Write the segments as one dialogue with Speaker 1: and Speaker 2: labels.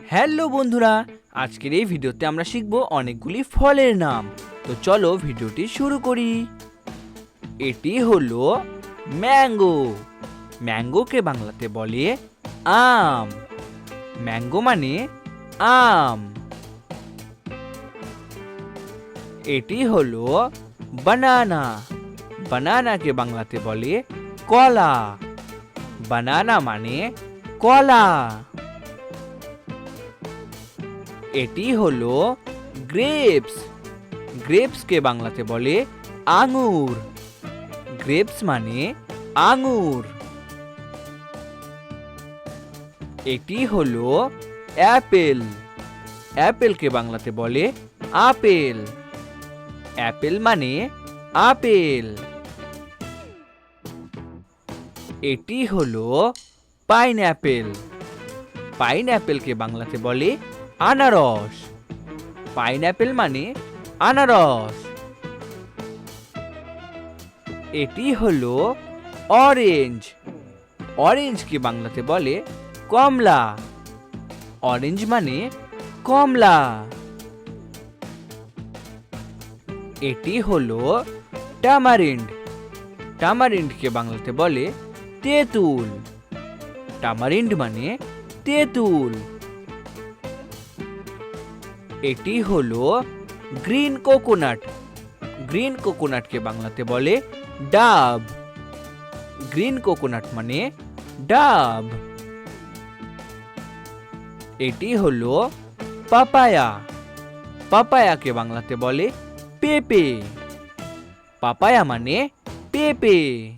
Speaker 1: Hello বন্ধুরা, আজকের এই ভিডিওতে আমরা শিখব অনেকগুলি ফলের নাম। তো চলো ভিডিওটি শুরু করি। এটি হলো ম্যাঙ্গো। ম্যাঙ্গোকে বাংলাতে বলে আম। ম্যাঙ্গো মানে আম। এটি হলো বানানা। বানানাকে বাংলাতে বলে কলা। বানানা মানে কলা। এটি হলো গ্রেপস। গ্রেপসকে বাংলাতে বলে আঙুর। গ্রেপস মানে আঙুর। এটি হলো অ্যাপেল। অ্যাপেলকে বাংলাতে বলে আপেল। অ্যাপেল মানে আপেল। এটি হলো পাইনঅ্যাপেল। পাইনঅ্যাপেলকে বাংলাতে বলে আনারস। পাইনঅ্যাপেল মানে আনারস। এটি হলো অরেঞ্জ। অরেঞ্জকে বাংলাতে বলে কমলা। অরেঞ্জ মানে কমলা। এটি হলো টামারিন্ড। টামারিন্ডকে বাংলাতে বলে তেঁতুল। টামারিন্ড মানে তেঁতুল। এটি হলো গ্রিন কোকোনাট। গ্রিন কোকোনাটকে বাংলাতে বলে ডাব। গ্রিন কোকোনাট মানে ডাব। এটি হলো পাপায়া। পাপায়াকে বাংলাতে বলে পেঁপে। পাপায়া মানে পেঁপে।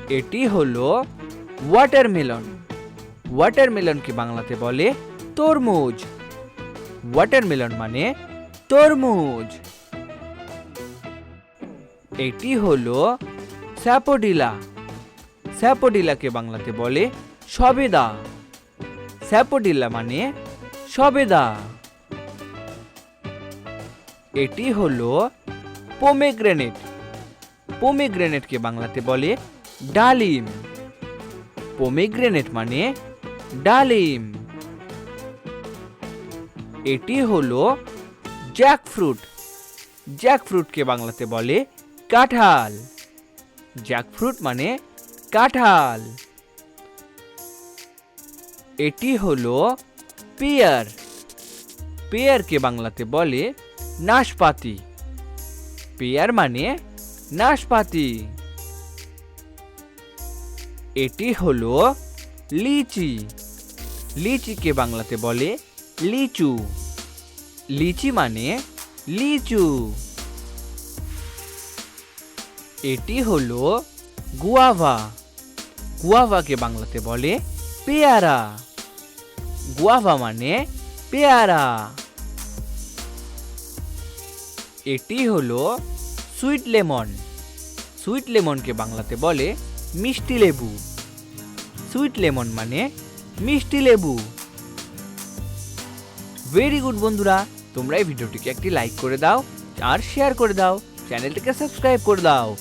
Speaker 1: এটি হলো ওয়াটারমেলন। ওয়াটারমেলনকে বাংলাতে বলে তরমুজ। ওয়াটারমেলন মানে তরমুজ। এটি হলো স্যাপোডিলা। স্যাপোডিলাকে বাংলাতে বলে সবেদা। স্যাপোডিলা মানে সবেদা। এটি হলো পোমেগ্রেনেট। পোমেগ্রেনেটকে বাংলাতে বলে ডালিম। পোমেগ্রেনেট মানে ডালিম। এটি হলো জ্যাকফ্রুট। জ্যাকফ্রুটকে বাংলাতে বলে কাঁঠাল। জ্যাকফ্রুট মানে কাঁঠাল। এটি হলো পেয়ার। পেয়ারকে বাংলাতে বলে নাশপাতি। পেয়ার মানে নাশপাতি। এটি হলো লিচি। লিচিকে বাংলাতে বলে লিচু। লিচি মানে লিচু। এটি হলো গুয়াভা। গুয়াভাকে বাংলাতে বলে পেয়ারা। গুয়াভা মানে পেয়ারা। এটি হলো সুইট লেমন। সুইট লেমনকে বাংলাতে বলে মিষ্টি লেবু। সুইট লেমন মানে মিষ্টি লেবু। ভেরি গুড বন্ধুরা, তোমরা এই ভিডিওটিকে একটি লাইক করে দাও আর শেয়ার করে দাও, চ্যানেলটিকে সাবস্ক্রাইব করে দাও।